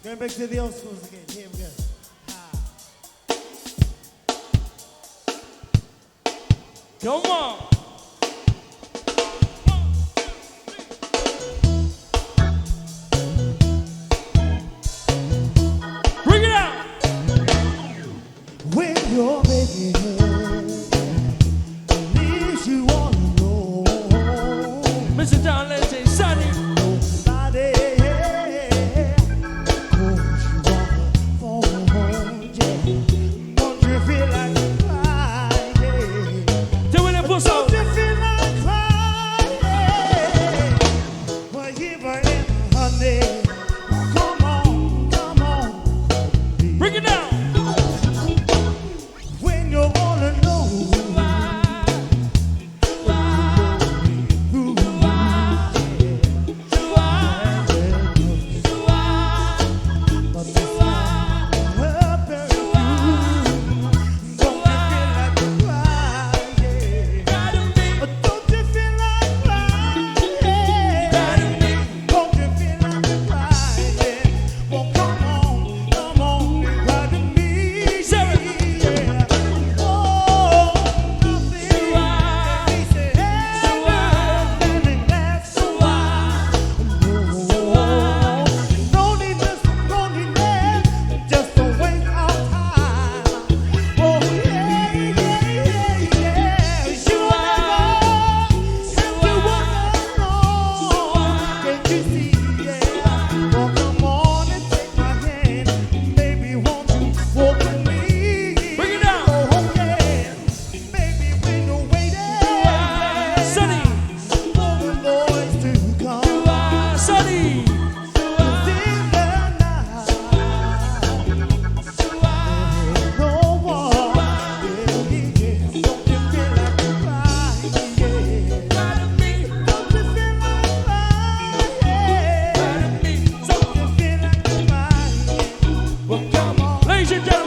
Going back to the old schools again. Here we go. Come on. Bring it out. When your baby leaves you all alone, Mr. John Lindsay, Sonny. nobody calls you on the phone, yeah. Don't you feel like crying? Doing it for so. Don't you feel like crying? Well, even in honey, come on, come on. Bring it down. When you're all alone, Ladies and gentlemen.